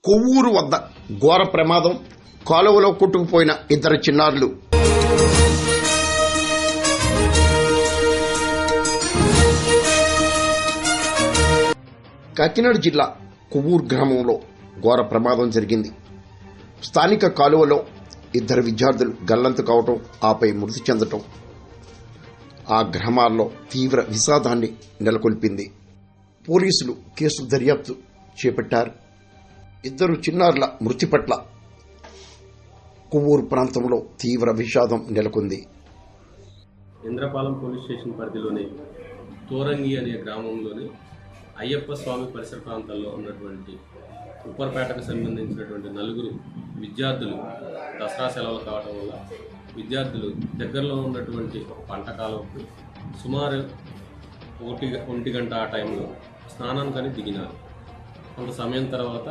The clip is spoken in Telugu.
కొవ్వూరు వద్ద ఘోర ప్రమాదం, కాలువలో కొట్టుకుపోయిన ఇద్దరు చిన్నారులు. కాకినాడ జిల్లా కొవ్వూరు గ్రామంలో ఘోర ప్రమాదం జరిగింది. స్థానిక కాలువలో ఇద్దరు విద్యార్థులు గల్లంతు కావటం, ఆపై మృతి చెందటం ఆ గ్రామాల్లో తీవ్ర విషాదాన్ని నెలకొల్పింది. పోలీసులు కేసు దర్యాప్తు చేపట్టారు. ఇద్దరు చిన్నారుల మృతి పట్ల కొవ్వూరు ప్రాంతంలో తీవ్ర విషాదం నెలకొంది. ఇంద్రపాలెం పోలీస్ స్టేషన్ పరిధిలోని తోరంగి అనే గ్రామంలోని అయ్యప్ప స్వామి పరిసర ప్రాంతాల్లో ఉన్నటువంటి ఉప్పర్పేటకు సంబంధించినటువంటి నలుగురు విద్యార్థులు దసరా సెలవులు కావడం వల్ల విద్యార్థులు దగ్గరలో ఉన్నటువంటి పంట కాలువకు సుమారు 1 గంట ఆ టైంలో స్నానానికని దిగినారు. కొంత సమయం తర్వాత